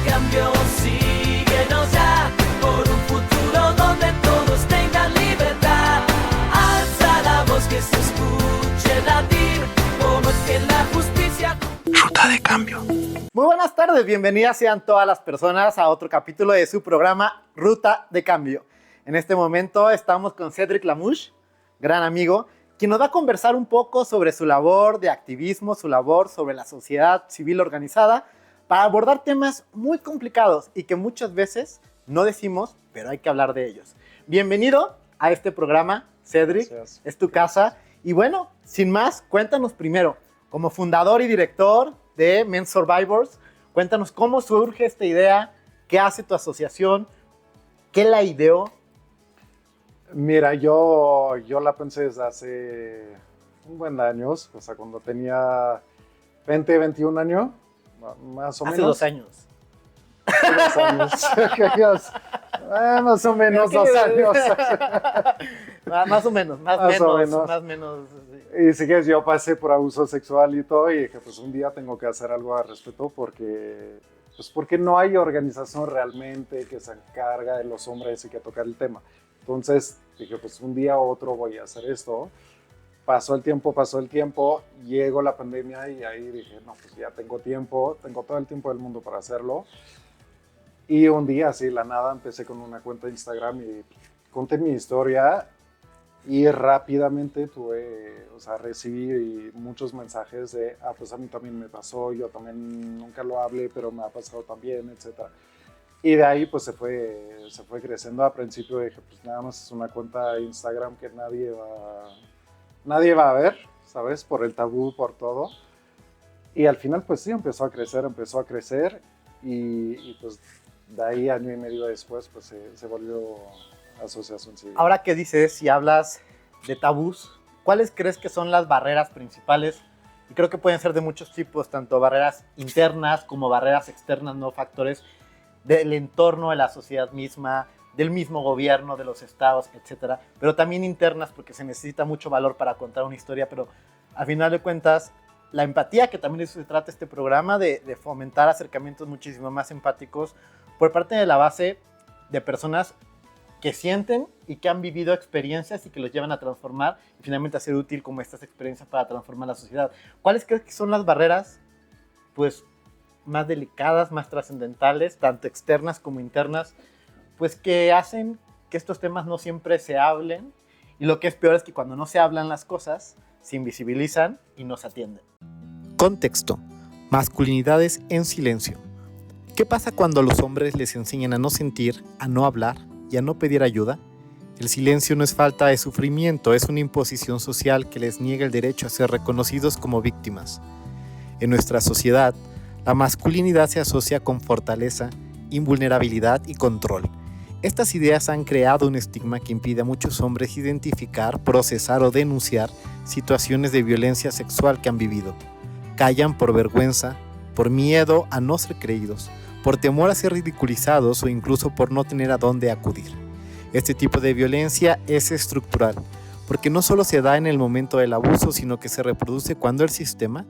cambio, síguenos ya, por un futuro donde todos tengan libertad. Alza la voz que se escuche latir, como es que la justicia... Ruta de Cambio. Muy buenas tardes, bienvenidas sean todas las personas a otro capítulo de su programa Ruta de Cambio. En este momento estamos con Cédric Lamouche, gran amigo, quien nos va a conversar un poco sobre su labor de activismo, su labor sobre la sociedad civil organizada, para abordar temas muy complicados y que muchas veces no decimos, pero hay que hablar de ellos. Bienvenido a este programa, Cédric, Gracias. es tu casa. Y bueno, sin más, cuéntanos primero, como fundador y director de Men Survivors, cuéntanos cómo surge esta idea, qué hace tu asociación, qué la ideó. Mira, yo la pensé desde hace un buen años, o sea, cuando tenía 20, 21 años, más o Hace menos. 2 años. Hace 2 años. Más o menos 2 años. Más o menos, más o menos. Y sí que yo pasé por abuso sexual y todo, y dije, pues un día tengo que hacer algo al respecto porque no hay organización realmente que se encarga de los hombres y que tocar el tema. Entonces dije, pues un día u otro voy a hacer esto. Pasó el tiempo, llegó la pandemia y ahí dije, no, pues ya tengo tiempo, tengo todo el tiempo del mundo para hacerlo. Y un día, así, la nada, empecé con una cuenta de Instagram y conté mi historia y rápidamente recibí muchos mensajes de, pues a mí también me pasó, yo también nunca lo hablé, pero me ha pasado también, etc. Y de ahí pues se fue creciendo. Al principio dije, pues nada más es una cuenta de Instagram que nadie va a ver, ¿sabes? Por el tabú, por todo. Y al final pues sí, empezó a crecer y pues de ahí, año y medio después, pues se volvió asociación civil. Ahora que dices, si hablas de tabús, ¿cuáles crees que son las barreras principales? Y creo que pueden ser de muchos tipos, tanto barreras internas como barreras externas, no factores del entorno de la sociedad misma, del mismo gobierno, de los estados, etcétera, pero también internas porque se necesita mucho valor para contar una historia, pero al final de cuentas, la empatía, que también de eso se trata este programa, de fomentar acercamientos muchísimo más empáticos por parte de la base de personas que sienten y que han vivido experiencias y que los llevan a transformar y finalmente a ser útil como estas experiencias para transformar la sociedad. ¿Cuáles crees que son las barreras pues, más delicadas, más trascendentales, tanto externas como internas, pues que hacen que estos temas no siempre se hablen? Y lo que es peor es que cuando no se hablan las cosas, se invisibilizan y no se atienden. Contexto. Masculinidades en silencio. ¿Qué pasa cuando a los hombres les enseñan a no sentir, a no hablar y a no pedir ayuda? El silencio no es falta de sufrimiento, es una imposición social que les niega el derecho a ser reconocidos como víctimas. En nuestra sociedad, la masculinidad se asocia con fortaleza, invulnerabilidad y control. Estas ideas han creado un estigma que impide a muchos hombres identificar, procesar o denunciar situaciones de violencia sexual que han vivido. Callan por vergüenza, por miedo a no ser creídos, por temor a ser ridiculizados o incluso por no tener a dónde acudir. Este tipo de violencia es estructural, porque no solo se da en el momento del abuso, sino que se reproduce cuando el sistema,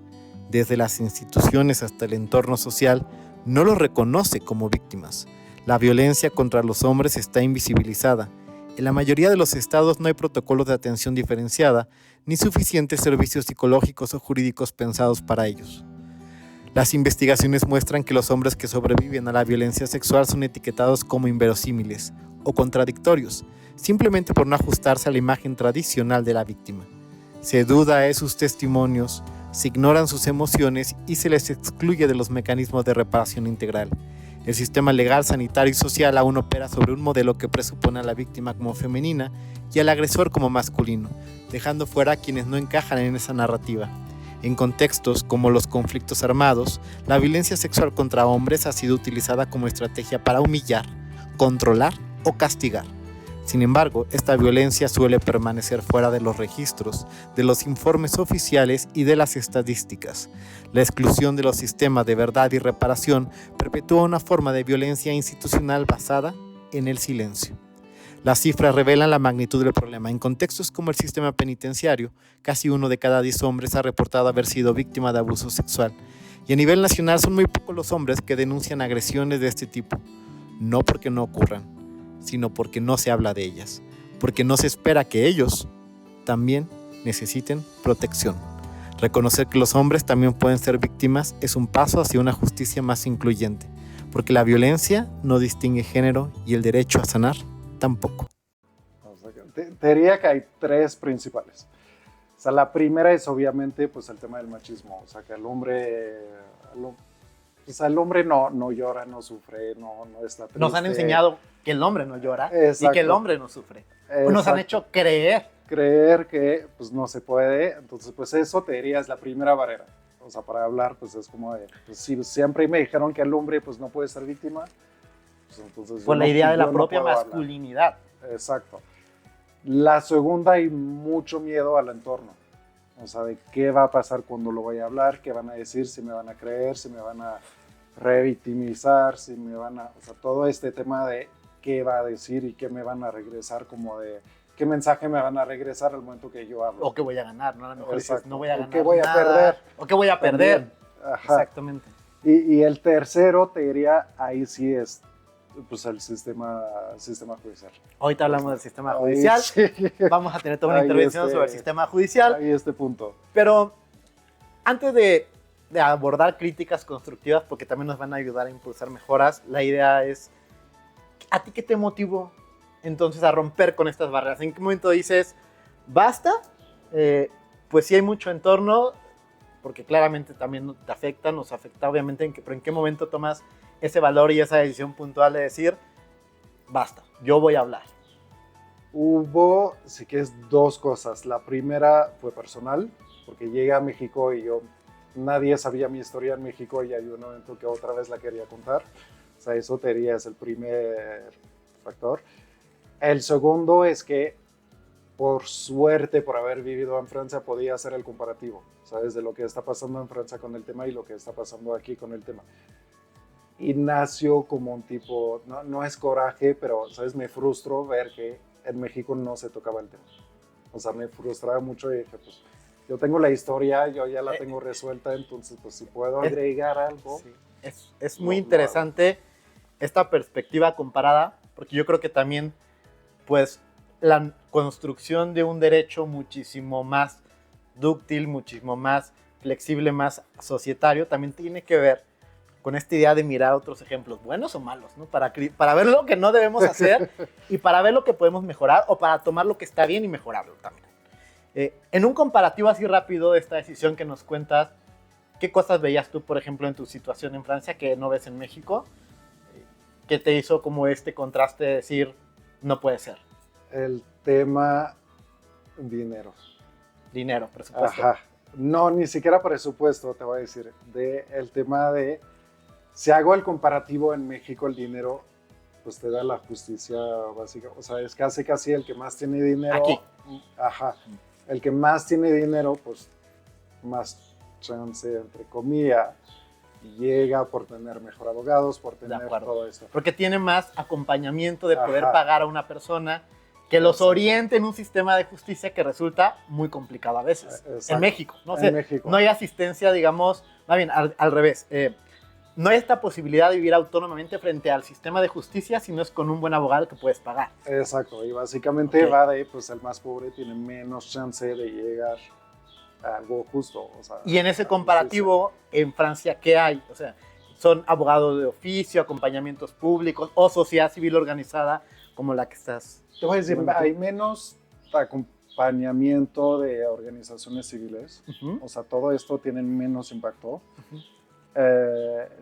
desde las instituciones hasta el entorno social, no los reconoce como víctimas. La violencia contra los hombres está invisibilizada. En la mayoría de los estados no hay protocolos de atención diferenciada, ni suficientes servicios psicológicos o jurídicos pensados para ellos. Las investigaciones muestran que los hombres que sobreviven a la violencia sexual son etiquetados como inverosímiles o contradictorios, simplemente por no ajustarse a la imagen tradicional de la víctima. Se duda de sus testimonios, se ignoran sus emociones y se les excluye de los mecanismos de reparación integral. El sistema legal, sanitario y social aún opera sobre un modelo que presupone a la víctima como femenina y al agresor como masculino, dejando fuera a quienes no encajan en esa narrativa. En contextos como los conflictos armados, la violencia sexual contra hombres ha sido utilizada como estrategia para humillar, controlar o castigar. Sin embargo, esta violencia suele permanecer fuera de los registros, de los informes oficiales y de las estadísticas. La exclusión de los sistemas de verdad y reparación perpetúa una forma de violencia institucional basada en el silencio. Las cifras revelan la magnitud del problema. En contextos como el sistema penitenciario, casi 1 de cada 10 hombres ha reportado haber sido víctima de abuso sexual. Y a nivel nacional son muy pocos los hombres que denuncian agresiones de este tipo. No porque no ocurran, sino porque no se habla de ellas. Porque no se espera que ellos también necesiten protección. Reconocer que los hombres también pueden ser víctimas es un paso hacia una justicia más incluyente. Porque la violencia no distingue género y el derecho a sanar tampoco. O sea, te diría que hay 3 principales. O sea, la primera es obviamente pues, el tema del machismo. O sea, que el hombre no llora, no sufre, no está triste. Nos han enseñado que el hombre no llora. Exacto. Y que el hombre no sufre. O nos han hecho creer que pues, no se puede. Entonces, pues eso te diría es la primera barrera. O sea, para hablar, pues es como de, pues, si siempre me dijeron que el hombre pues, no puede ser víctima, pues entonces... Por la idea de la propia puedo hablar. masculinidad. Exacto. La segunda, hay mucho miedo al entorno. O sea, de qué va a pasar cuando lo voy a hablar, qué van a decir, si me van a creer, si me van a revictimizar, si me van a... O sea, todo este tema de qué va a decir y qué me van a regresar, como de qué mensaje me van a regresar al momento que yo hablo. O que voy a ganar, ¿no? A lo mejor dices, no voy a ganar o qué voy nada, a perder. O que voy a perder. Ajá. Exactamente. Y el tercero, te diría, ahí sí es pues, el sistema judicial. Ahorita hablamos del sistema judicial. Sí. Vamos a tener toda una intervención sobre el sistema judicial. Ahí este punto. Pero antes de abordar críticas constructivas, porque también nos van a ayudar a impulsar mejoras, la idea es, ¿a ti qué te motivó entonces a romper con estas barreras? ¿En qué momento dices, basta? Pues sí hay mucho entorno, porque claramente también te afecta, nos afecta obviamente, pero ¿en qué momento tomas ese valor y esa decisión puntual de decir, basta, yo voy a hablar? Hubo, sí que es 2 cosas. La primera fue personal, porque llegué a México y nadie sabía mi historia en México y hay un momento que otra vez la quería contar. O sea, eso te diría es el primer factor. El segundo es que, por suerte, por haber vivido en Francia, podía hacer el comparativo, ¿sabes? De lo que está pasando en Francia con el tema y lo que está pasando aquí con el tema. Y nació como un tipo, no es coraje, pero, ¿sabes? Me frustró ver que en México no se tocaba el tema. O sea, me frustraba mucho y dije, pues, yo tengo la historia, yo ya la tengo resuelta, entonces, pues, si puedo agregar algo. Sí. Es muy interesante esta perspectiva comparada, porque yo creo que también, pues, la construcción de un derecho muchísimo más dúctil, muchísimo más flexible, más societario, también tiene que ver con esta idea de mirar otros ejemplos, buenos o malos, ¿no? Para ver lo que no debemos hacer y para ver lo que podemos mejorar o para tomar lo que está bien y mejorarlo también. En un comparativo así rápido de esta decisión que nos cuentas, ¿qué cosas veías tú, por ejemplo, en tu situación en Francia que no ves en México? ¿Qué te hizo como este contraste de decir, no puede ser? El tema dinero. Dinero, presupuesto. Ajá. No, ni siquiera presupuesto, te voy a decir. El tema de, si hago el comparativo en México, el dinero, pues te da la justicia básica. O sea, es casi el que más tiene dinero. Aquí. Ajá. El que más tiene dinero, pues más chance, entre comillas, llega por tener mejor abogados, por tener todo esto. Porque tiene más acompañamiento de poder Ajá. pagar a una persona que los oriente en un sistema de justicia que resulta muy complicado a veces. Exacto. En México, ¿no? O En sea, México. No hay asistencia, digamos, más bien al revés. No hay esta posibilidad de vivir autónomamente frente al sistema de justicia si no es con un buen abogado que puedes pagar. Exacto, y básicamente Ok. va de, pues el más pobre tiene menos chance de llegar a algo justo. O sea, Y en ese a comparativo, en Francia, ¿qué hay? O sea, son abogados de oficio, acompañamientos públicos o sociedad civil organizada como la que estás. te voy a decir, hay menos acompañamiento de organizaciones civiles. Uh-huh. O sea, todo esto tiene menos impacto.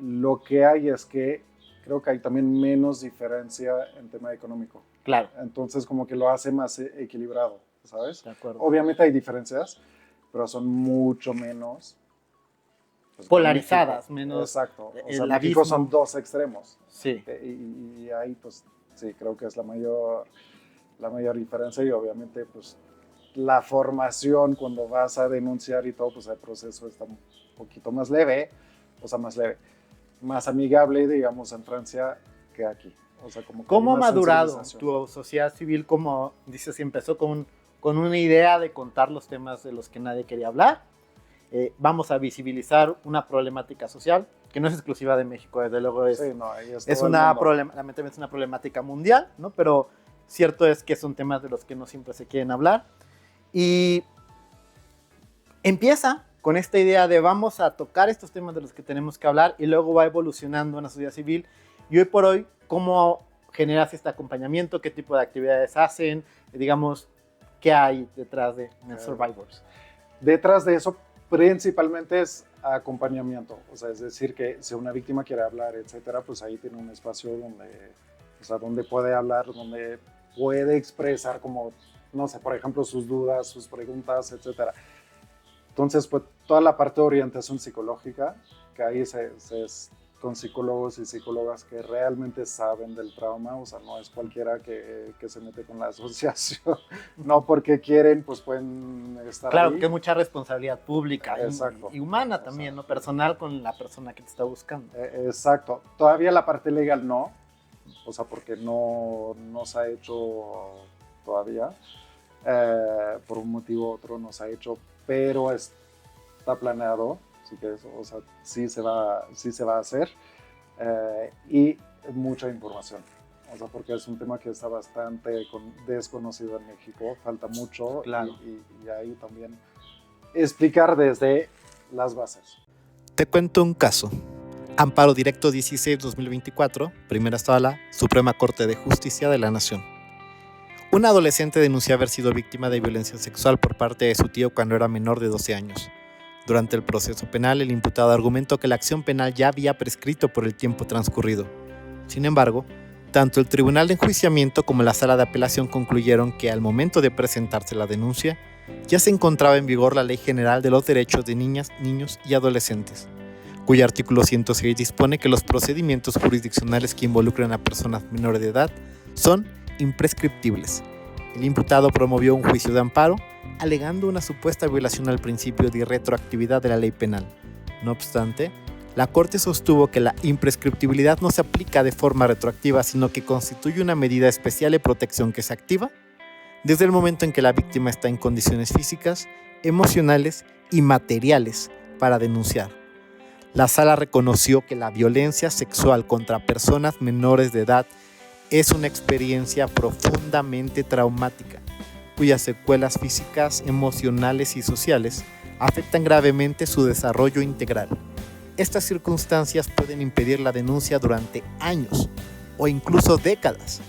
Lo que hay es que creo que hay también menos diferencia en tema económico. Claro. Entonces, como que lo hace más equilibrado, ¿sabes? De acuerdo. Obviamente hay diferencias, pero son mucho menos pues, Polarizadas, México. menos. Exacto. O el sea, México abismo. son 2 extremos. Sí. Y ahí, pues, sí, creo que es la mayor diferencia y obviamente, pues, la formación cuando vas a denunciar y todo, pues el proceso está un poquito más leve, más amigable, digamos, en Francia que aquí. O sea, como que ¿Cómo ha hay una madurado sensibilización. tu sociedad civil? Como dices, empezó con una idea de contar los temas de los que nadie quería hablar. Vamos a visibilizar una problemática social que no es exclusiva de México, desde luego Sí, no, ahí es es todo el una mundo. lamentablemente es una problemática mundial, ¿no? Pero cierto es que son temas de los que no siempre se quieren hablar. Y empieza con esta idea de vamos a tocar estos temas de los que tenemos que hablar y luego va evolucionando una sociedad civil. Y hoy por hoy, ¿cómo generas este acompañamiento? ¿Qué tipo de actividades hacen? Digamos, ¿qué hay detrás de Men Survivors? Detrás de eso, principalmente es acompañamiento. O sea, es decir, que si una víctima quiere hablar, etcétera, pues ahí tiene un espacio donde, o sea, donde puede hablar, donde puede expresar como, no sé, por ejemplo, sus dudas, sus preguntas, etcétera. Entonces, pues toda la parte de orientación psicológica, que ahí es con psicólogos y psicólogas que realmente saben del trauma, o sea, no es cualquiera que se mete con la asociación, no porque quieren, pues pueden estar Claro, ahí. que es mucha responsabilidad pública Exacto. y humana también, ¿no? Personal con la persona que te está buscando. Exacto. Todavía la parte legal no, o sea, porque no se ha hecho todavía, por un motivo u otro no se ha hecho, pero está planeado, así que eso, o sea, sí se va a hacer, y mucha información, o sea, porque es un tema que está bastante desconocido en México, falta mucho, Claro. y ahí también explicar desde las bases. Te cuento un caso. Amparo Directo 16-2024, primera sala, Suprema Corte de Justicia de la Nación. Un adolescente denunció haber sido víctima de violencia sexual por parte de su tío cuando era menor de 12 años. Durante el proceso penal, el imputado argumentó que la acción penal ya había prescrito por el tiempo transcurrido. Sin embargo, tanto el Tribunal de Enjuiciamiento como la Sala de Apelación concluyeron que al momento de presentarse la denuncia, ya se encontraba en vigor la Ley General de los Derechos de Niñas, Niños y Adolescentes, cuyo artículo 106 dispone que los procedimientos jurisdiccionales que involucran a personas menores de edad son imprescriptibles. El imputado promovió un juicio de amparo, alegando una supuesta violación al principio de retroactividad de la ley penal. No obstante, la Corte sostuvo que la imprescriptibilidad no se aplica de forma retroactiva, sino que constituye una medida especial de protección que se activa desde el momento en que la víctima está en condiciones físicas, emocionales y materiales para denunciar. La sala reconoció que la violencia sexual contra personas menores de edad es una experiencia profundamente traumática, cuyas secuelas físicas, emocionales y sociales afectan gravemente su desarrollo integral. Estas circunstancias pueden impedir la denuncia durante años o incluso décadas.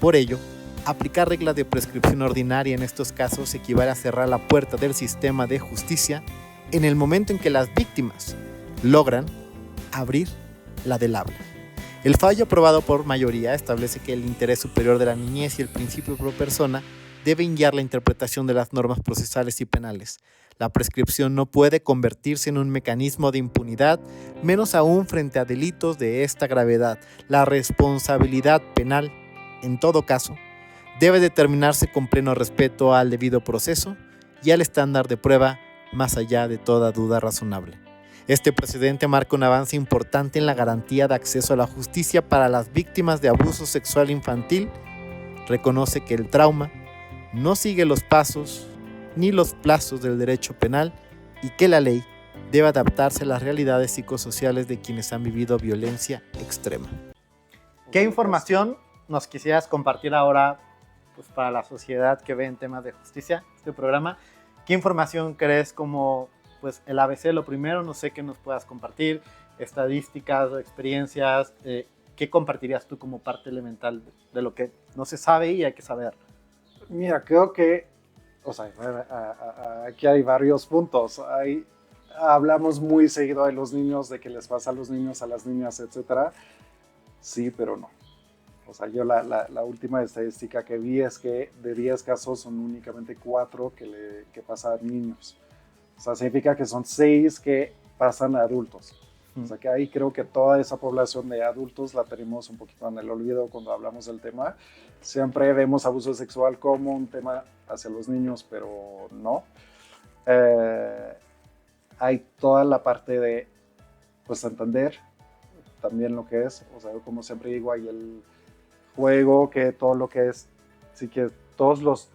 Por ello, aplicar reglas de prescripción ordinaria en estos casos equivale a cerrar la puerta del sistema de justicia en el momento en que las víctimas logran abrir la del habla. El fallo aprobado por mayoría establece que el interés superior de la niñez y el principio pro persona deben guiar la interpretación de las normas procesales y penales. La prescripción no puede convertirse en un mecanismo de impunidad, menos aún frente a delitos de esta gravedad. La responsabilidad penal, en todo caso, debe determinarse con pleno respeto al debido proceso y al estándar de prueba más allá de toda duda razonable. Este precedente marca un avance importante en la garantía de acceso a la justicia para las víctimas de abuso sexual infantil. Reconoce que el trauma no sigue los pasos ni los plazos del derecho penal y que la ley debe adaptarse a las realidades psicosociales de quienes han vivido violencia extrema. ¿Qué información nos quisieras compartir ahora, pues, para la sociedad que ve en temas de justicia este programa? ¿Qué información crees como, pues, el ABC, lo primero? No sé qué nos puedas compartir, estadísticas o experiencias. ¿Qué compartirías tú como parte elemental de lo que no se sabe y hay que saber? Mira, creo que, o sea, aquí hay varios puntos. Hablamos muy seguido de los niños, de qué les pasa a los niños, a las niñas, etcétera. Sí, pero no. O sea, yo la última estadística que vi es que de 10 casos son únicamente 4 que pasan a niños. O sea, significa que son 6 que pasan a adultos. O sea, que ahí creo que toda esa población de adultos la tenemos un poquito en el olvido cuando hablamos del tema. Siempre vemos abuso sexual como un tema hacia los niños, pero no. Hay toda la parte de, pues, entender también lo que es. O sea, como siempre digo, hay juego, que todo lo que es, sí que todos los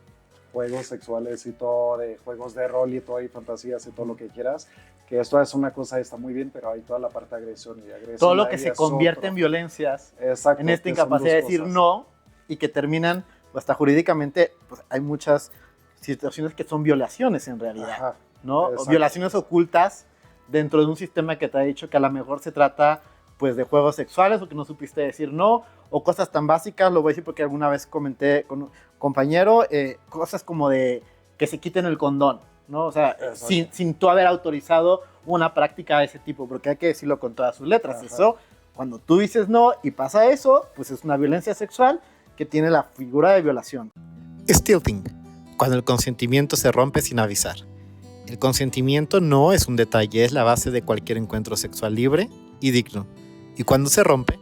juegos sexuales y todo, de juegos de rol y todo, y fantasías y todo lo que quieras, que esto es una cosa, está muy bien, pero hay toda la parte de agresión y agresión. Todo lo que ahí se es convierte otro. en violencias, Exacto, en esta que son incapacidad de dos decir cosas. no y que terminan, pues, hasta jurídicamente, pues hay muchas situaciones que son violaciones en realidad, Ajá, ¿no? O exacto. violaciones ocultas dentro de un sistema que te ha dicho que a lo mejor se trata, pues, de juegos sexuales o que no supiste decir no, o cosas tan básicas, lo voy a decir porque alguna vez comenté con un compañero, cosas como de que se quiten el condón, ¿no? O sea, Exacto. sin tú haber autorizado una práctica de ese tipo, porque hay que decirlo con todas sus letras. Ajá. Eso, cuando tú dices no y pasa eso, pues es una violencia sexual que tiene la figura de violación. Stealthing, cuando el consentimiento se rompe sin avisar. El consentimiento no es un detalle, es la base de cualquier encuentro sexual libre y digno. Y cuando se rompe,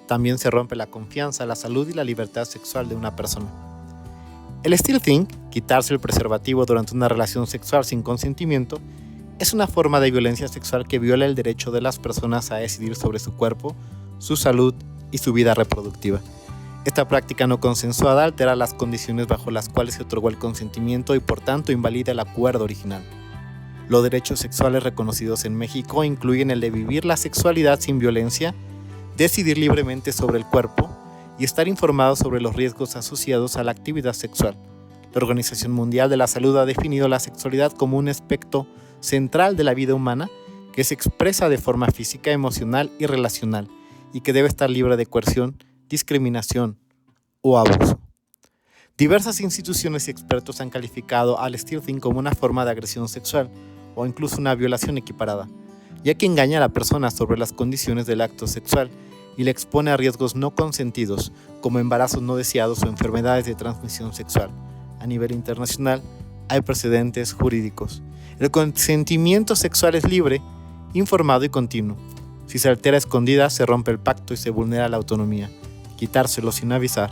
también se rompe la confianza, la salud y la libertad sexual de una persona. El stealthing, quitarse el preservativo durante una relación sexual sin consentimiento, es una forma de violencia sexual que viola el derecho de las personas a decidir sobre su cuerpo, su salud y su vida reproductiva. Esta práctica no consensuada altera las condiciones bajo las cuales se otorgó el consentimiento y por tanto invalida el acuerdo original. Los derechos sexuales reconocidos en México incluyen el de vivir la sexualidad sin violencia, decidir libremente sobre el cuerpo y estar informado sobre los riesgos asociados a la actividad sexual. La Organización Mundial de la Salud ha definido la sexualidad como un aspecto central de la vida humana que se expresa de forma física, emocional y relacional y que debe estar libre de coerción, discriminación o abuso. Diversas instituciones y expertos han calificado al stealthing como una forma de agresión sexual o incluso una violación equiparada, ya que engaña a la persona sobre las condiciones del acto sexual y le expone a riesgos no consentidos como embarazos no deseados o enfermedades de transmisión sexual. A nivel internacional hay precedentes jurídicos. El consentimiento sexual es libre, informado y continuo. Si se altera a escondidas, se rompe el pacto y se vulnera la autonomía. Quitárselo sin avisar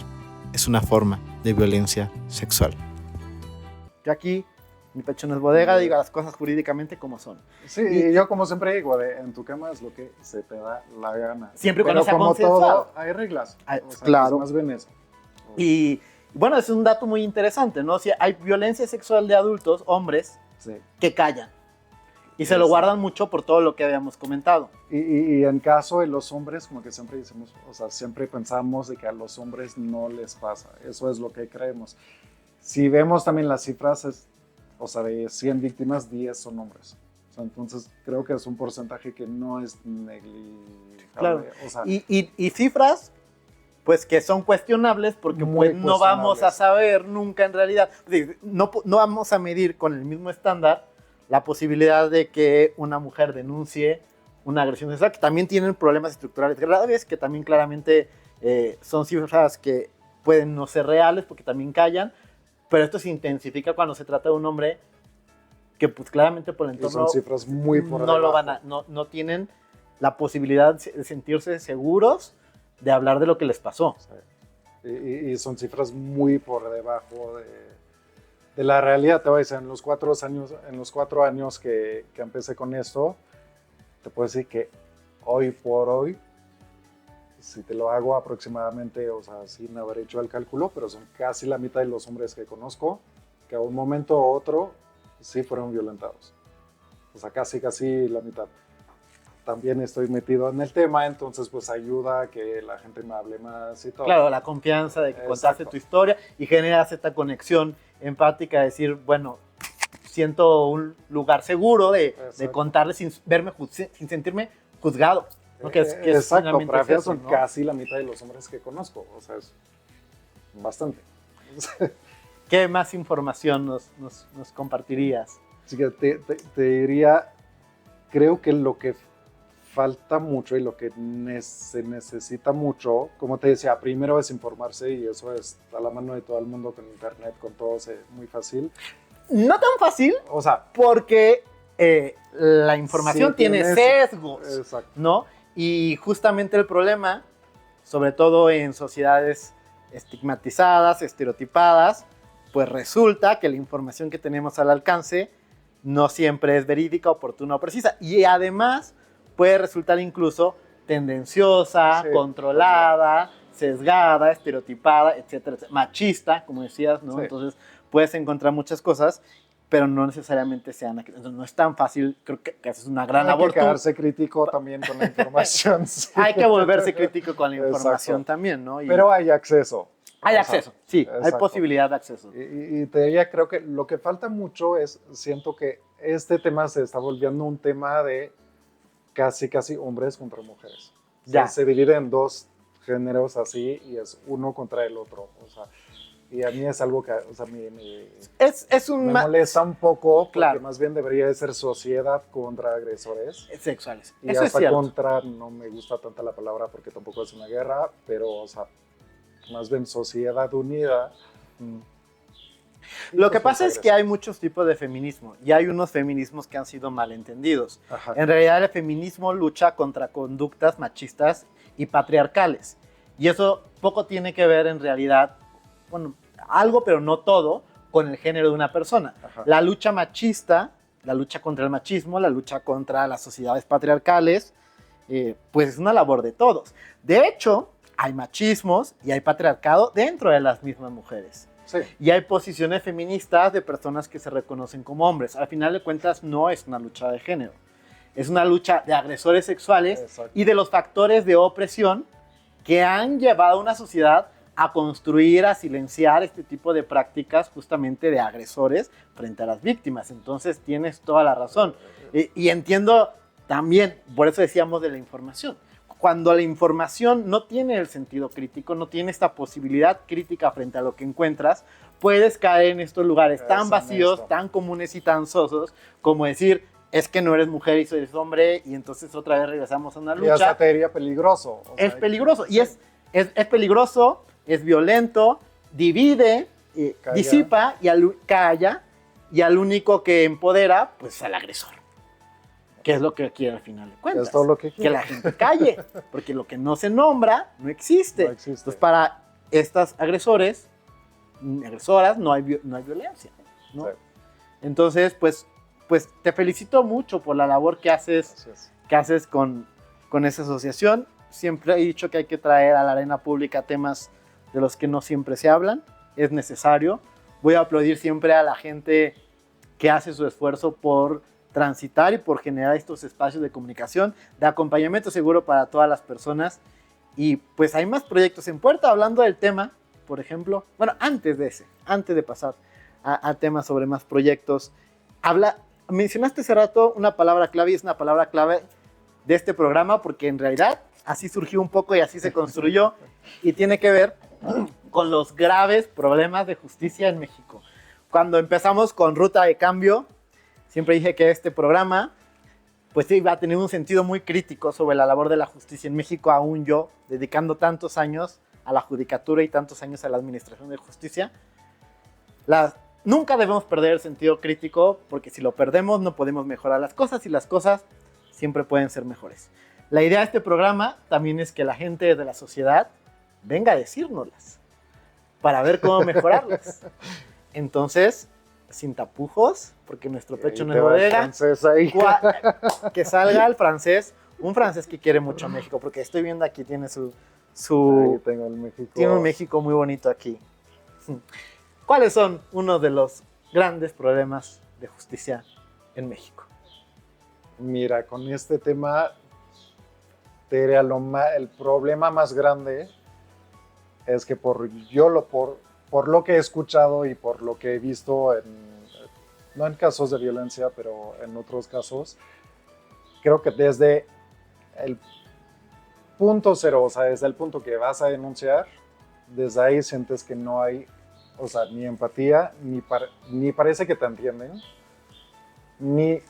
es una forma de violencia sexual. Yo aquí, mi pecho no es bodega, digo las cosas jurídicamente como son. Sí, y yo como siempre digo, en tu cama es lo que se te da la gana. Siempre y cuando Pero sea como consensuado. todo, hay reglas. Ay, O sea, claro. pues más bien eso. Y bueno, es un dato muy interesante, ¿no? Si hay violencia sexual de adultos, hombres, Sí. que callan. Y se lo guardan mucho por todo lo que habíamos comentado. Y en caso de los hombres, como que siempre decimos, o sea, siempre pensamos de que a los hombres no les pasa. Eso es lo que creemos. Si vemos también las cifras, o sea, de 100 víctimas, 10 son hombres. O sea, entonces creo que es un porcentaje que no es negligible. Claro. O sea, Y cifras, pues que son cuestionables porque Muy pues, no vamos a cuestionables. saber nunca en realidad. No vamos a medir con el mismo estándar la posibilidad de que una mujer denuncie una agresión sexual, que también tienen problemas estructurales graves, que también claramente son cifras que pueden no ser reales porque también callan, pero esto se intensifica cuando se trata de un hombre que pues claramente por el y son entorno cifras muy por no lo debajo. van a, no tienen la posibilidad de sentirse seguros de hablar de lo que les pasó. Sí. Y son cifras muy por debajo de la realidad. Te voy a decir, en los 4 años que empecé con esto, te puedo decir que hoy por hoy, si te lo hago aproximadamente, o sea, sin haber hecho el cálculo, pero son casi la mitad de los hombres que conozco, que a un momento u otro sí fueron violentados. O sea, casi la mitad. También estoy metido en el tema, entonces pues ayuda a que la gente me hable más y todo. Claro, la confianza de que contaste Exacto. tu historia y generas esta conexión empática, de decir, bueno, siento un lugar seguro de Exacto. contarle sin sin sentirme juzgado. ¿no? Que es Exacto, finalmente pero es eso, son ¿no? casi la mitad de los hombres que conozco, o sea, es bastante. ¿Qué más información nos compartirías? Así que te diría, creo que lo que falta mucho y lo que se necesita mucho, como te decía, primero es informarse y eso es a la mano de todo el mundo con internet, con todo, es muy fácil. No tan fácil, O sea, porque la información sí, tiene sesgos, exacto. ¿no? Y justamente el problema, sobre todo en sociedades estigmatizadas, estereotipadas, pues resulta que la información que tenemos al alcance no siempre es verídica, oportuna o precisa. Y además puede resultar incluso tendenciosa, Sí, controlada, sesgada, estereotipada, etcétera, etcétera, machista, como decías, ¿no? Sí. Entonces puedes encontrar muchas cosas, pero no necesariamente sean... Entonces, no es tan fácil, creo que haces una gran Hay labor que tú. quedarse crítico también con la información. Sí. Hay que volverse crítico con la información Exacto. también, ¿no? Y Pero hay acceso. hay o sea, acceso, sí, hay exacto. posibilidad de acceso. Y te diría, creo que lo que falta mucho es, siento que este tema se está volviendo un tema de casi hombres contra mujeres. O sea, Ya. se divide en dos géneros así y es uno contra el otro. O sea, y a mí es algo que, o sea, Es un... me molesta un poco porque Claro. más bien debería de ser sociedad contra agresores. sexuales. Y Eso es hasta cierto. contra, no me gusta tanta la palabra porque tampoco es una guerra, pero, o sea, más bien sociedad unida. Y Lo que pues, pasa es que hay muchos tipos de feminismo y hay unos feminismos que han sido malentendidos. Ajá. En realidad el feminismo lucha contra conductas machistas y patriarcales. Y eso poco tiene que ver en realidad, bueno, algo pero no todo, con el género de una persona. Ajá. La lucha machista, la lucha contra el machismo, la lucha contra las sociedades patriarcales, pues es una labor de todos. De hecho, hay machismos y hay patriarcado dentro de las mismas mujeres. Sí. Y hay posiciones feministas de personas que se reconocen como hombres. Al final de cuentas, no es una lucha de género. Es una lucha de agresores sexuales Exacto. y de los factores de opresión que han llevado a una sociedad a construir, a silenciar este tipo de prácticas justamente de agresores frente a las víctimas. Entonces, tienes toda la razón. Y entiendo también, por eso decíamos de la información. Cuando la información no tiene el sentido crítico, no tiene esta posibilidad crítica frente a lo que encuentras, puedes caer en estos lugares tan Es vacíos, honesto. tan comunes y tan sosos, como decir, es que no eres mujer y eres hombre, y entonces otra vez regresamos a una Y hasta lucha. te diría peligroso. O Es sea, peligroso, y sí. es peligroso, es violento, divide, Calla. disipa, calla, y al único que empodera, pues al agresor. Que es lo que quiere al final de cuentas. Es todo lo que Que la gente calle, porque lo que no se nombra no existe. No existe. Entonces, para estas agresoras, no hay violencia, ¿no? Sí. Entonces, pues te felicito mucho por la labor que haces, Así es. con esa asociación. Siempre he dicho que hay que traer a la arena pública temas de los que no siempre se hablan. Es necesario. Voy a aplaudir siempre a la gente que hace su esfuerzo por transitar y por generar estos espacios de comunicación, de acompañamiento seguro para todas las personas. Y pues hay más proyectos en puerta. Hablando del tema, por ejemplo, bueno, antes de pasar a temas sobre más proyectos, mencionaste hace rato una palabra clave, y es una palabra clave de este programa, porque en realidad así surgió un poco y así se construyó, y tiene que ver con los graves problemas de justicia en México. Cuando empezamos con Ruta de Cambio, siempre dije que este programa pues iba a tener un sentido muy crítico sobre la labor de la justicia en México, aún yo, dedicando tantos años a la judicatura y tantos años a la administración de justicia. Nunca debemos perder el sentido crítico, porque si lo perdemos no podemos mejorar las cosas, y las cosas siempre pueden ser mejores. La idea de este programa también es que la gente de la sociedad venga a decírnoslas para ver cómo mejorarlas. Entonces, sin tapujos, porque nuestro pecho Ahí no te es va el bodega, francés ahí. que salga el francés, un francés que quiere mucho a México, porque estoy viendo aquí tiene Ahí tengo el México. tiene un México muy bonito aquí. ¿Cuáles son uno de los grandes problemas de justicia en México? Mira, con este tema, te diría el problema más grande es que por lo que he escuchado y por lo que he visto, no en casos de violencia, pero en otros casos, creo que desde el punto cero, o sea, desde el punto que vas a denunciar, desde ahí sientes que no hay, o sea, ni empatía, ni parece que te entienden, ni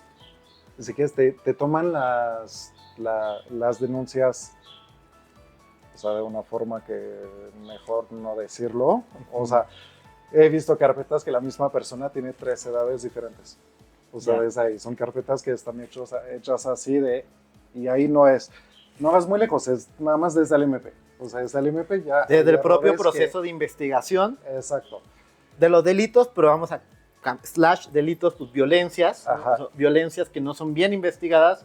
si quieres te toman las denuncias, o sea, de una forma que mejor no decirlo. O sea, he visto carpetas que la misma persona tiene 3 edades diferentes. O sea, Ya. desde ahí son carpetas que están hechas así y ahí no es muy lejos, es nada más desde el MP. O sea, desde el MP ya... Desde hay el propio errores proceso de investigación Exacto. de los delitos, pero vamos a /delitos, pues violencias, Ajá. ¿no? Violencias que no son bien investigadas,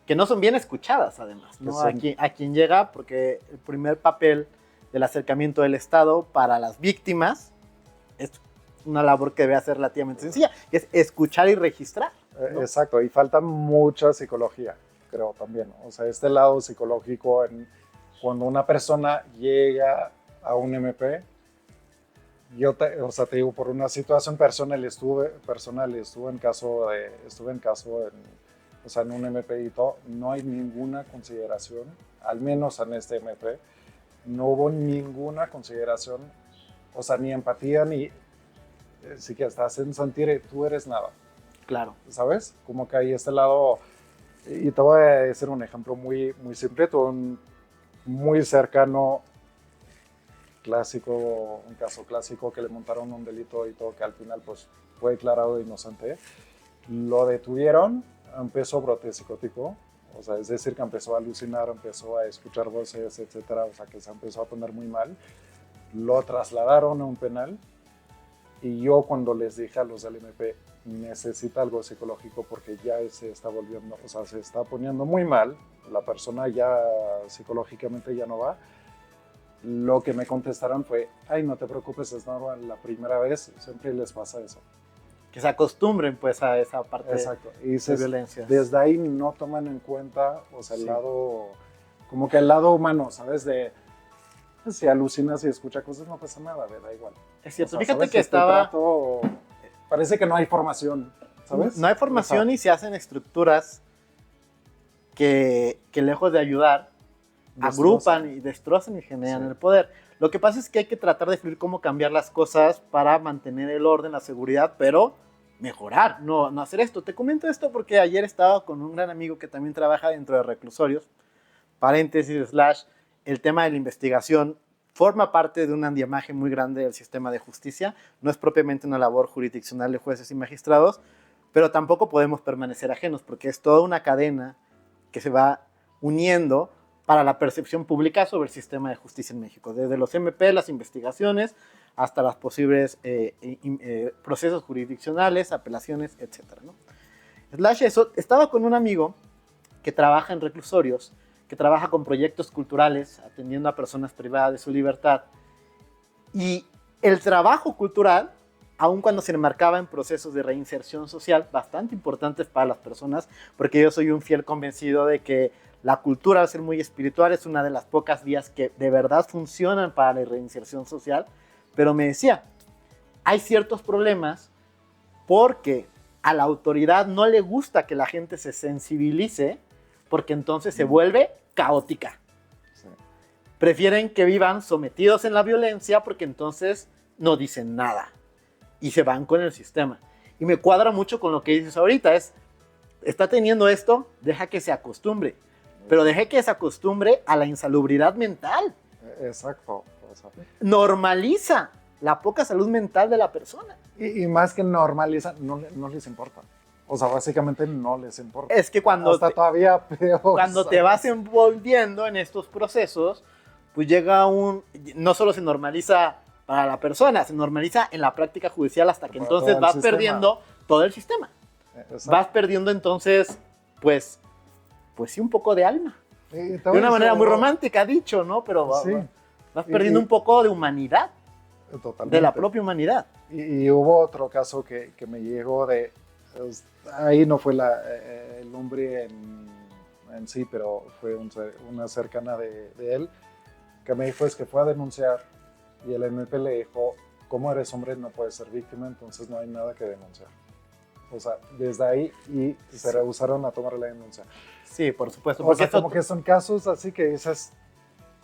que no son bien escuchadas además, ¿no? Que son- A quien llega, porque el primer papel del acercamiento del Estado para las víctimas, es una labor que debe ser relativamente sencilla, que es escuchar y registrar, ¿no? Exacto, y falta mucha psicología, creo también. O sea, este lado psicológico, cuando una persona llega a un MP, o sea, te digo, por una situación personal, estuve en caso, o sea, en un MP y todo, no hay ninguna consideración, al menos en este MP, no hubo ninguna consideración, o sea, ni empatía, ni siquiera estás en sentir, tú eres nada. Claro. ¿Sabes? Como que hay este lado, y te voy a decir un ejemplo muy, muy simple, un muy cercano, clásico, un caso clásico que le montaron un delito y todo, que al final pues fue declarado inocente. Lo detuvieron, empezó brote psicótico, o sea, es decir, que empezó a alucinar, empezó a escuchar voces, etcétera, o sea, que se empezó a poner muy mal. Lo trasladaron a un penal, y yo cuando les dije a los del MP, necesita algo psicológico porque ya se está volviendo, o sea, se está poniendo muy mal, la persona ya psicológicamente ya no va, lo que me contestaron fue, ay, no te preocupes, es normal, la primera vez siempre les pasa eso. Que se acostumbren pues a esa parte. Exacto. Y de violencia. Desde ahí no toman en cuenta, o sea, el Sí. lado, como que el lado humano, ¿sabes? De, si alucinas y escuchas cosas, no pasa nada, da igual. Es cierto, O sea, fíjate ¿sabes? que estaba... Parece que no hay formación, ¿sabes? No hay formación y se hacen estructuras que lejos de ayudar, agrupan y destrozan y generan Sí. el poder. Lo que pasa es que hay que tratar de fluir cómo cambiar las cosas para mantener el orden, la seguridad, pero mejorar, no hacer esto. Te comento esto porque ayer estaba con un gran amigo que también trabaja dentro de reclusorios, paréntesis, el tema de la investigación forma parte de un andamiaje muy grande del sistema de justicia, no es propiamente una labor jurisdiccional de jueces y magistrados, pero tampoco podemos permanecer ajenos porque es toda una cadena que se va uniendo para la percepción pública sobre el sistema de justicia en México, desde los MP, las investigaciones, hasta los posibles procesos jurisdiccionales, apelaciones, etc., ¿no? Eso, estaba con un amigo que trabaja en reclusorios, que trabaja con proyectos culturales, atendiendo a personas privadas de su libertad, y el trabajo cultural, aun cuando se enmarcaba en procesos de reinserción social bastante importantes para las personas, porque yo soy un fiel convencido de que la cultura, al ser muy espiritual, es una de las pocas vías que de verdad funcionan para la reinserción social, pero me decía, hay ciertos problemas porque a la autoridad no le gusta que la gente se sensibilice, porque entonces se vuelve caótica. Sí. Prefieren que vivan sometidos en la violencia porque entonces no dicen nada y se van con el sistema. Y me cuadra mucho con lo que dices ahorita, está teniendo esto, deja que se acostumbre, pero deje que se acostumbre a la insalubridad mental. Exacto. O sea, Normaliza la poca salud mental de la persona. y más que normaliza, no les importa. O sea, básicamente no les importa. Es que cuando Hasta todavía peor. cuando te vas envolviendo en estos procesos, pues llega no solo se normaliza para la persona, se normaliza en la práctica judicial hasta que Para entonces todo el vas sistema. perdiendo todo el sistema. Exacto. Vas perdiendo entonces, pues sí, un poco de alma. Y te De voy a una manera decir muy algo. romántica, dicho, ¿no? Pero Sí. vas perdiendo un poco de humanidad, Totalmente. de la propia humanidad. Y hubo otro caso que me llegó ahí no fue el hombre en sí, pero fue una cercana de él, que me dijo es que fue a denunciar y el MP le dijo, como eres hombre no puedes ser víctima, entonces no hay nada que denunciar. O sea, desde ahí y se rehusaron a tomar la denuncia. Sí, por supuesto. O Porque sea, esto- como que son casos así que dices,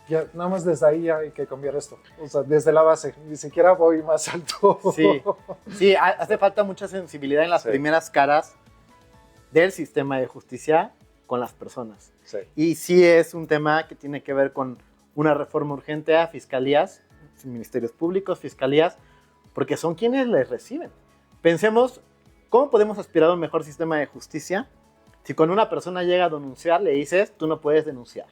ya, nada más desde ahí ya hay que cambiar esto. O sea, desde la base, ni siquiera voy más alto. Sí, hace falta mucha sensibilidad en las Sí. primeras caras del sistema de justicia con las personas. Sí. Y sí es un tema que tiene que ver con una reforma urgente a fiscalías, ministerios públicos, fiscalías, porque son quienes les reciben. Pensemos, ¿cómo podemos aspirar a un mejor sistema de justicia si cuando una persona llega a denunciar le dices, tú no puedes denunciar?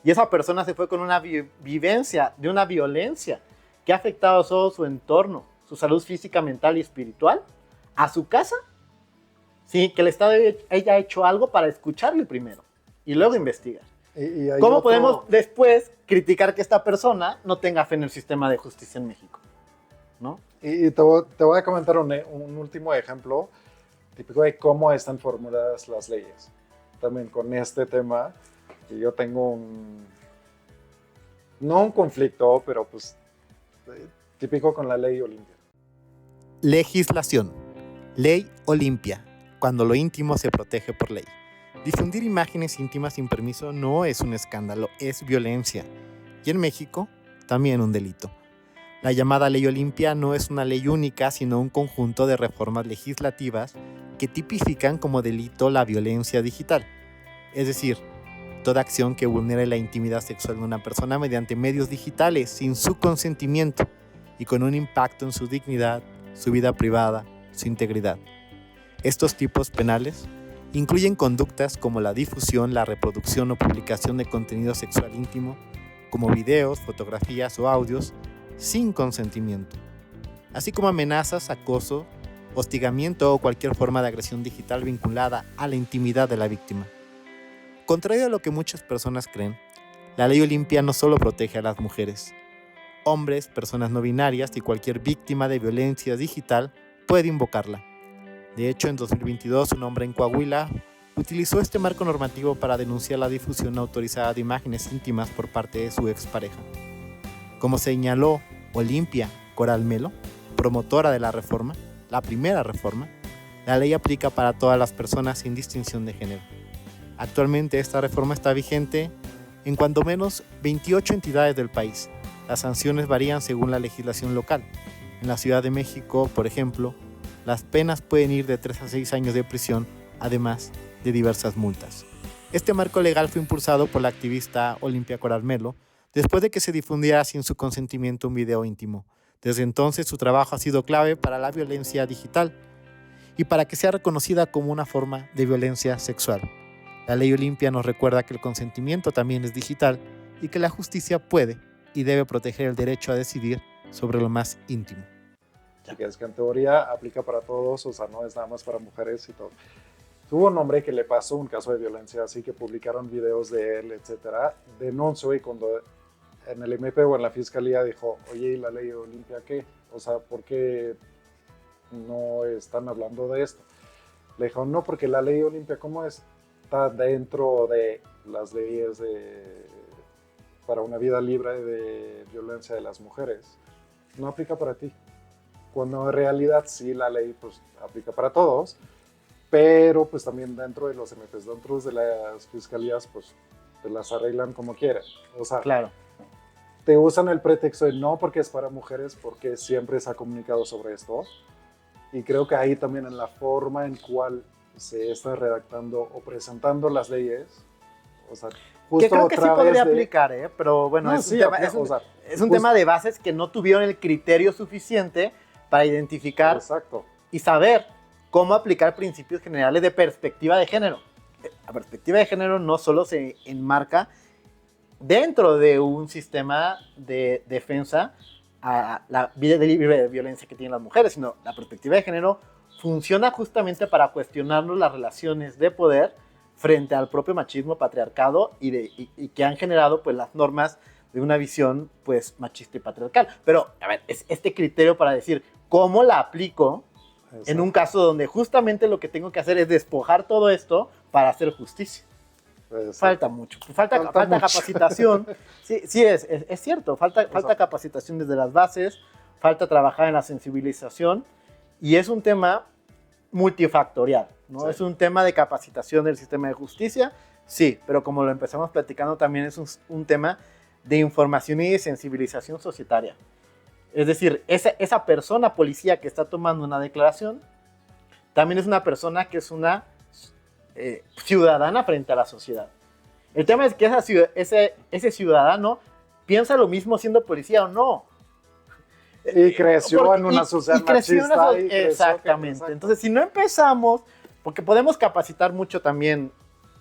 Y esa persona se fue con una vivencia de una violencia que ha afectado a todo su entorno, su salud física, mental y espiritual, a su casa, sí, que el Estado haya hecho algo para escucharle primero y luego investigar. Y hay ¿Cómo otro- podemos después criticar que esta persona no tenga fe en el sistema de justicia en México? ¿No? Y te voy a comentar un último ejemplo típico de cómo están formuladas las leyes. También con este tema, que yo tengo no un conflicto, pero pues típico con la ley Olimpia. Legislación. Ley Olimpia. Cuando lo íntimo se protege por ley. Difundir imágenes íntimas sin permiso no es un escándalo, es violencia. Y en México, también un delito. La llamada Ley Olimpia no es una ley única, sino un conjunto de reformas legislativas que tipifican como delito la violencia digital. Es decir, toda acción que vulnere la intimidad sexual de una persona mediante medios digitales sin su consentimiento y con un impacto en su dignidad, su vida privada, su integridad. Estos tipos penales incluyen conductas como la difusión, la reproducción o publicación de contenido sexual íntimo, como videos, fotografías o audios, sin consentimiento, así como amenazas, acoso, hostigamiento o cualquier forma de agresión digital vinculada a la intimidad de la víctima. Contrario a lo que muchas personas creen, la Ley Olimpia no solo protege a las mujeres. Hombres, personas no binarias y cualquier víctima de violencia digital puede invocarla. De hecho, en 2022, un hombre en Coahuila utilizó este marco normativo para denunciar la difusión no autorizada de imágenes íntimas por parte de su expareja. Como señaló Olimpia Coral Melo, promotora de la reforma, la primera reforma, la ley aplica para todas las personas sin distinción de género. Actualmente esta reforma está vigente en cuando menos 28 entidades del país. Las sanciones varían según la legislación local. En la Ciudad de México, por ejemplo, las penas pueden ir de 3 a 6 años de prisión, además de diversas multas. Este marco legal fue impulsado por la activista Olimpia Coral Melo, después de que se difundiera sin su consentimiento un video íntimo. Desde entonces su trabajo ha sido clave para la violencia digital y para que sea reconocida como una forma de violencia sexual. La Ley Olimpia nos recuerda que el consentimiento también es digital y que la justicia puede y debe proteger el derecho a decidir sobre lo más íntimo. Así que es que en teoría aplica para todos, o sea, no es nada más para mujeres y todo. Tuvo un hombre que le pasó un caso de violencia, así que publicaron videos de él, etcétera. Denunció y cuando en el MP o en la fiscalía dijo, oye, ¿y la Ley Olimpia qué? O sea, ¿por qué no están hablando de esto? Le dijo, no, porque la Ley Olimpia, ¿cómo está dentro de las leyes para una vida libre de violencia de las mujeres? No aplica para ti. Cuando en realidad sí la ley pues aplica para todos, pero pues también dentro de los MPs, dentro de las fiscalías, pues te las arreglan como quieran. O sea, Claro. te usan el pretexto de no porque es para mujeres, porque siempre se ha comunicado sobre esto. Y creo que ahí también en la forma en cual se está redactando o presentando las leyes, o sea, justo Que creo que sí otra vez podría aplicar, pero bueno, No, es sí, un, tema, aplica, o sea, es un justo- tema de bases que no tuvieron el criterio suficiente para identificar Exacto. y saber cómo aplicar principios generales de perspectiva de género. La perspectiva de género no solo se enmarca dentro de un sistema de defensa a la vida libre de violencia que tienen las mujeres, sino la perspectiva de género funciona justamente para cuestionarnos las relaciones de poder frente al propio machismo, patriarcado y que han generado pues las normas de una visión pues machista y patriarcal. Pero, a ver, es este criterio para decir cómo la aplico en un caso donde justamente lo que tengo que hacer es despojar todo esto para hacer justicia. Exacto. Falta mucho, falta Falta mucho. capacitación. Sí, es cierto, falta capacitación desde las bases, falta trabajar en la sensibilización y es un tema multifactorial, ¿no? Sí. Es un tema de capacitación del sistema de justicia, sí, pero como lo empezamos platicando también es un tema de información y de sensibilización societaria. Es decir, esa persona policía que está tomando una declaración también es una persona que es una ciudadana frente a la sociedad. El tema es que ese ciudadano piensa lo mismo siendo policía o no. Y creció Porque- en una sociedad creció en una machista. so- y creció- Exactamente. exacto. Entonces, si no empezamos, porque podemos capacitar mucho también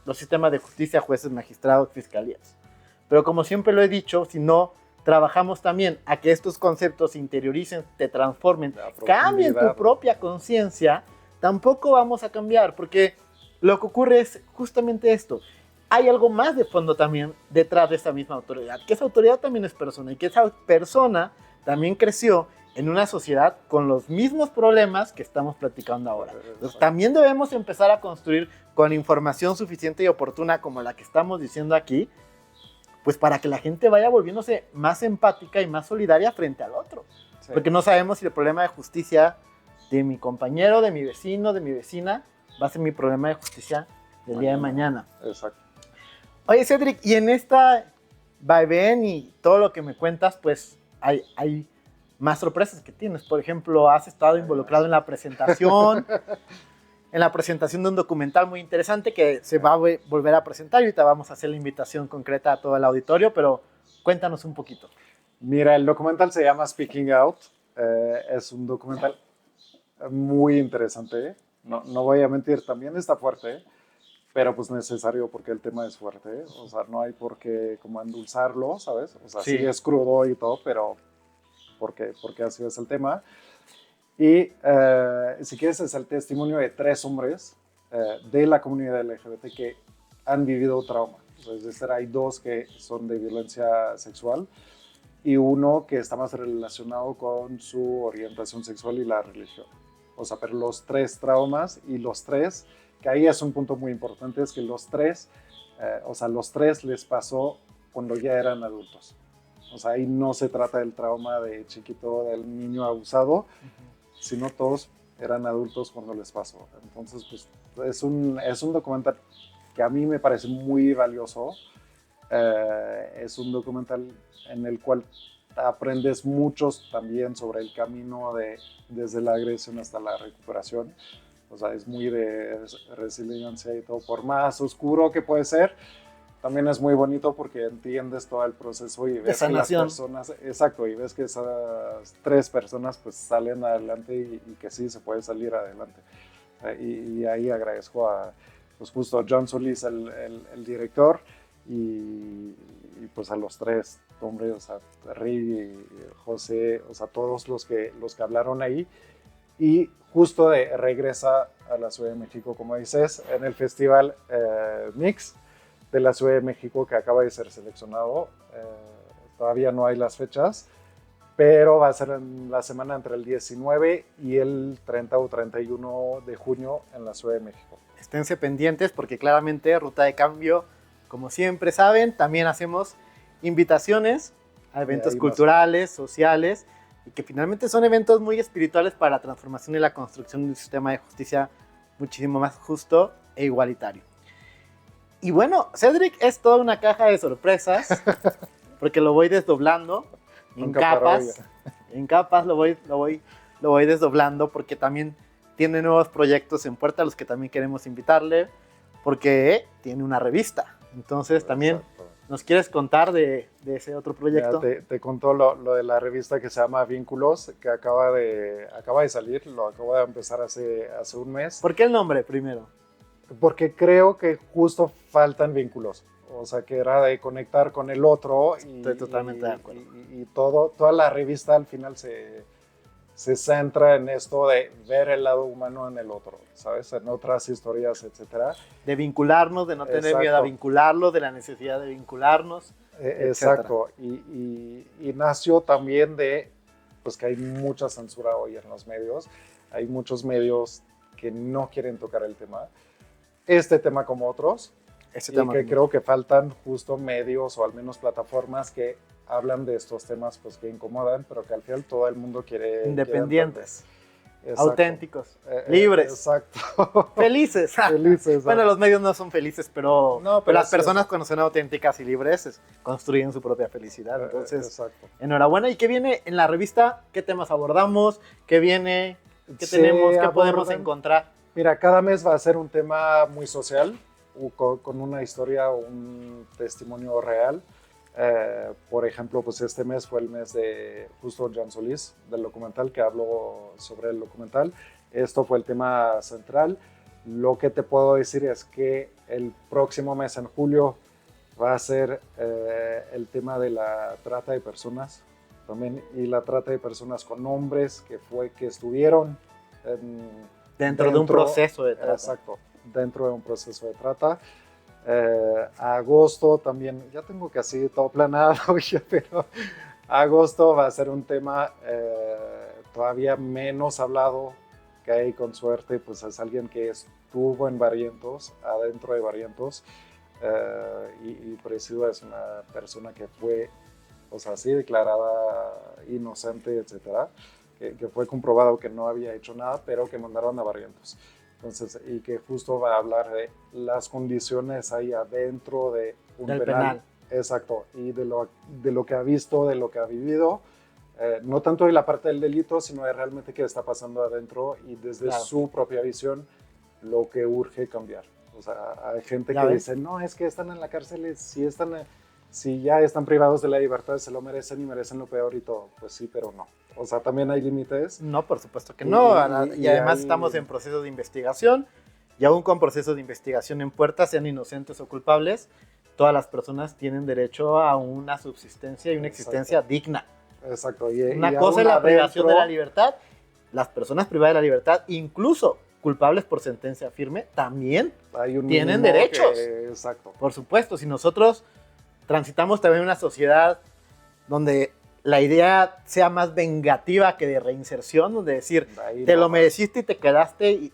los sistemas de justicia, jueces, magistrados, fiscalías. Pero como siempre lo he dicho, si no trabajamos también a que estos conceptos se interioricen, te transformen, La cambien tu profundidad. propia conciencia, tampoco vamos a cambiar, porque lo que ocurre es justamente esto. hay algo más de fondo también detrás de esa misma autoridad, que esa autoridad también es persona y que esa persona también creció en una sociedad con los mismos problemas que estamos platicando ahora. Entonces, también debemos empezar a construir con información suficiente y oportuna como la que estamos diciendo aquí, pues para que la gente vaya volviéndose más empática y más solidaria frente al otro. Sí. Porque no sabemos si el problema de justicia de mi compañero, de mi vecino, de mi vecina, va a ser mi problema de justicia del día de mañana. Exacto. Oye, Cedric, y en esta vaivén y todo lo que me cuentas, pues hay más sorpresas que tienes. Por ejemplo, has estado involucrado en la presentación de un documental muy interesante que se va a volver a presentar y ahorita vamos a hacer la invitación concreta a todo el auditorio, pero cuéntanos un poquito. Mira, el documental se llama Speaking Out. Es un documental muy interesante. No voy a mentir, también está fuerte, pero pues necesario porque el tema es fuerte. O sea, no hay por qué como endulzarlo, ¿sabes? O sea, sí es crudo y todo, pero porque así es el tema. Y si quieres, es el testimonio de 3 hombres de la comunidad LGBT que han vivido trauma. Es decir, hay 2 que son de violencia sexual y 1 que está más relacionado con su orientación sexual y la religión. O sea, pero los 3 traumas y los 3, que ahí es un punto muy importante, es que los 3 les pasó cuando ya eran adultos. O sea, ahí no se trata del trauma de chiquito, del niño abusado, sino todos eran adultos cuando les pasó. Entonces, pues, es un documental que a mí me parece muy valioso. Es un documental en el cual aprendes mucho también sobre el camino desde la agresión hasta la recuperación. O sea, es muy de resiliencia y todo. Por más oscuro que puede ser, también es muy bonito porque entiendes todo el proceso y ves que las personas, exacto, y ves que esas 3 personas pues salen adelante y que sí se puede salir adelante. Y ahí agradezco a, pues justo John Solis, el director, y pues a los 3 hombres, o sea, Terry, José, o sea, todos los que hablaron ahí. Y justo regresa a la Ciudad de México, como dices, en el festival Mix de la Ciudad de México que acaba de ser seleccionado. Todavía no hay las fechas, pero va a ser en la semana entre el 19 y el 30 o 31 de junio en la Ciudad de México. Esténse pendientes porque claramente Ruta de Cambio, como siempre saben, también hacemos invitaciones a eventos culturales, sociales, y que finalmente son eventos muy espirituales para la transformación y la construcción de un sistema de justicia muchísimo más justo e igualitario. Y bueno, Cedric es toda una caja de sorpresas, porque lo voy desdoblando en capas lo voy desdoblando, porque también tiene nuevos proyectos en puerta a los que también queremos invitarle, porque tiene una revista. Entonces también ¿nos quieres contar de ese otro proyecto? Te contó lo de la revista que se llama Vínculos, que acaba de salir, lo acabo de empezar hace un mes. ¿Por qué el nombre primero? Porque creo que justo faltan vínculos. O sea, que era de conectar con el otro. Estoy totalmente de acuerdo. Y toda la revista al final se centra en esto de ver el lado humano en el otro, ¿sabes? En otras historias, etcétera. De vincularnos, de no tener miedo a vincularlo, de la necesidad de vincularnos. Exacto. Y nació también pues que hay mucha censura hoy en los medios. Hay muchos que no quieren tocar el tema. Este tema como otros. Creo que faltan justo medios o al menos plataformas que hablan de estos temas pues que incomodan, pero que al final todo el mundo quiere... Independientes, auténticos, libres, exacto. felices. Bueno, los medios no son felices, pero las personas cuando son auténticas y libres construyen su propia felicidad. Entonces, enhorabuena. ¿Y qué viene en la revista? ¿Qué temas abordamos? ¿Qué viene? ¿Qué tenemos? ¿Qué podemos encontrar? Mira, cada mes va a ser un tema muy social, con una historia o un testimonio real. Por ejemplo, pues este mes fue el mes de justo John Solis, del documental, que habló sobre el documental. Esto fue el tema central. Lo que te puedo decir es que el próximo mes, en julio, va a ser el tema de la trata de personas también, y la trata de personas con hombres que estuvieron dentro de un proceso de trata. Exacto, dentro de un proceso de trata. Agosto también, ya tengo casi todo planeado, pero agosto va a ser un tema todavía menos hablado, que hay con suerte, pues es alguien que estuvo en Barrientos, adentro de Barrientos, y Presidio es una persona que fue, o sea, sí declarada inocente, etcétera, que fue comprobado que no había hecho nada, pero que mandaron a Barrientos. Entonces, y que justo va a hablar de las condiciones ahí adentro de un penal. Exacto, y de lo que ha visto, de lo que ha vivido, no tanto de la parte del delito, sino de realmente qué está pasando adentro y desde su propia visión lo que urge cambiar. O sea, hay gente que dice, no, es que están en la cárcel, si ya están privados de la libertad, se lo merecen y merecen lo peor y todo. Pues sí, pero no. O sea, también hay límites. No, por supuesto que no. Y además estamos en proceso de investigación, y aún con procesos de investigación en puerta, sean inocentes o culpables, todas las personas tienen derecho a una subsistencia y una existencia digna. Exacto. Una cosa es la privación de la libertad. Las personas privadas de la libertad, incluso culpables por sentencia firme, también tienen derechos. Exacto. Por supuesto, si nosotros transitamos también una sociedad donde la idea sea más vengativa que de reinserción, donde decir, te lo mereciste y te quedaste, y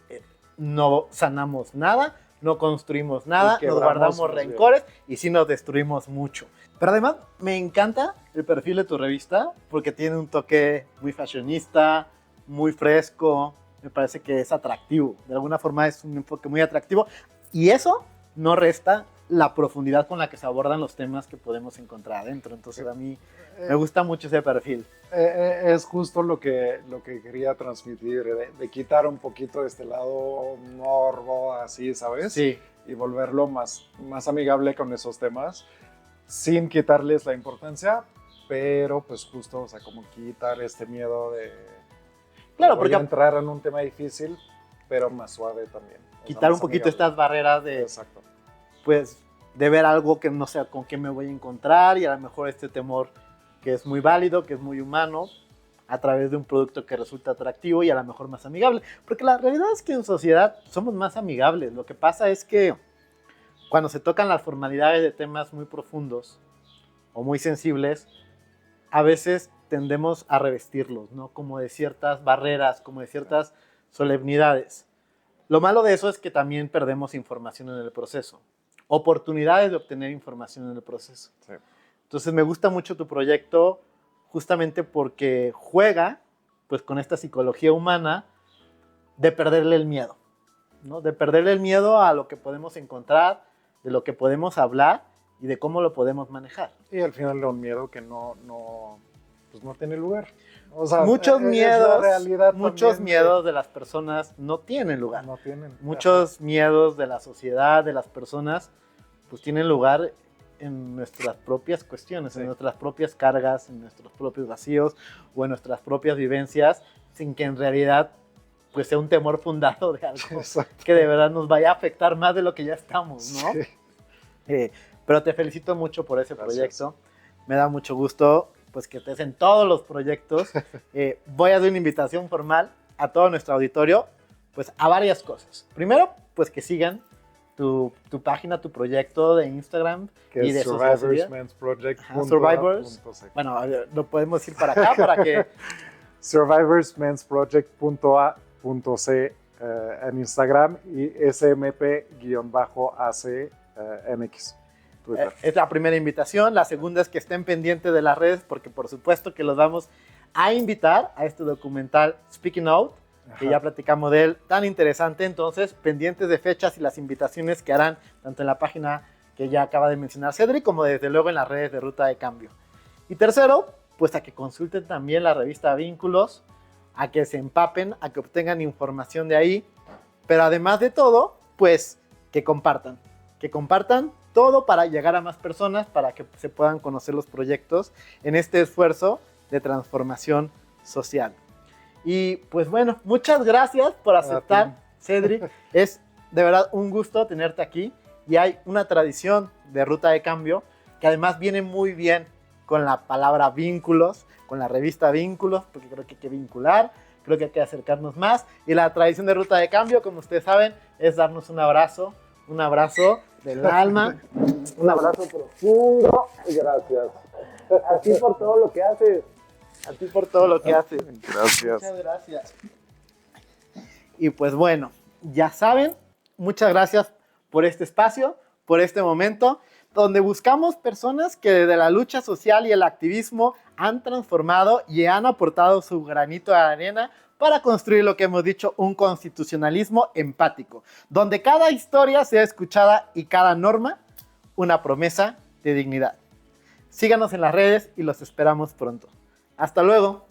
no sanamos nada, no construimos nada, nos guardamos rencores y sí nos destruimos mucho. Pero además me encanta el perfil de tu revista porque tiene un toque muy fashionista, muy fresco, me parece que es atractivo, de alguna forma es un enfoque muy atractivo y eso no resta la profundidad con la que se abordan los temas que podemos encontrar adentro. Entonces a mí me gusta mucho ese perfil. Es justo lo que quería transmitir, de quitar un poquito de este lado morbo, así, ¿sabes? Sí. Y volverlo más amigable con esos temas, sin quitarles la importancia, pero pues justo, o sea, como quitar este miedo de... Claro, voy a entrar en un tema difícil, pero más suave también. Quitar un poquito estas barreras de... Exacto. Pues de ver algo que no sé con qué me voy a encontrar y a lo mejor este temor que es muy válido, que es muy humano, a través de un producto que resulta atractivo y a lo mejor más amigable. Porque la realidad es que en sociedad somos más amigables. Lo que pasa es que cuando se tocan las formalidades de temas muy profundos o muy sensibles, a veces tendemos a revestirlos, ¿no? Como de ciertas barreras, como de ciertas solemnidades. Lo malo de eso es que también perdemos información en el proceso. Oportunidades de obtener información en el proceso. Sí. Entonces me gusta mucho tu proyecto justamente porque juega pues, con esta psicología humana de perderle el miedo, ¿no? De perderle el miedo a lo que podemos encontrar, de lo que podemos hablar y de cómo lo podemos manejar. Y al final un miedo que no tiene lugar. O sea, muchos miedos, realidad muchos miedos de las personas no tienen lugar. No tienen. Muchos miedos de la sociedad, de las personas, pues tienen lugar en nuestras propias cuestiones, en nuestras propias cargas, en nuestros propios vacíos o en nuestras propias vivencias, sin que en realidad pues sea un temor fundado de algo que de verdad nos vaya a afectar más de lo que ya estamos, ¿no? Sí. Pero te felicito mucho por ese proyecto. Me da mucho gusto pues que estés en todos los proyectos. Voy a hacer una invitación formal a todo nuestro auditorio pues a varias cosas. Primero, pues que sigan tu página, tu proyecto de Instagram que y de survivorsmensproject.a.c. Survivors. Bueno, lo podemos ir para acá para que survivorsmensproject.a.c en Instagram y smp-ac MX. Es la primera invitación. La segunda es que estén pendientes de las redes porque por supuesto que los vamos a invitar a este documental Speaking Out, que ya platicamos de él, tan interesante. Entonces, pendientes de fechas y las invitaciones que harán tanto en la página que ya acaba de mencionar Cedric, como desde luego en las redes de Ruta de Cambio. Y tercero, pues a que consulten también la revista Vínculos, a que se empapen, a que obtengan información de ahí, pero además de todo, pues que compartan todo para llegar a más personas, para que se puedan conocer los proyectos en este esfuerzo de transformación social. Y pues bueno, muchas gracias por aceptar, Cedric. Es de verdad un gusto tenerte aquí y hay una tradición de Ruta de Cambio que además viene muy bien con la palabra vínculos, con la revista Vínculos, porque creo que hay que vincular, creo que hay que acercarnos más. Y la tradición de Ruta de Cambio, como ustedes saben, es darnos un abrazo, Un abrazo del alma. Un abrazo profundo. Gracias. A ti por todo lo que haces. A ti por todo lo que haces. Gracias. Muchas gracias. Y pues bueno, ya saben, muchas gracias por este espacio, por este momento, donde buscamos personas que desde la lucha social y el activismo han transformado y han aportado su granito de arena para construir lo que hemos dicho, un constitucionalismo empático, donde cada historia sea escuchada y cada norma una promesa de dignidad. Síganos en las redes y los esperamos pronto. Hasta luego.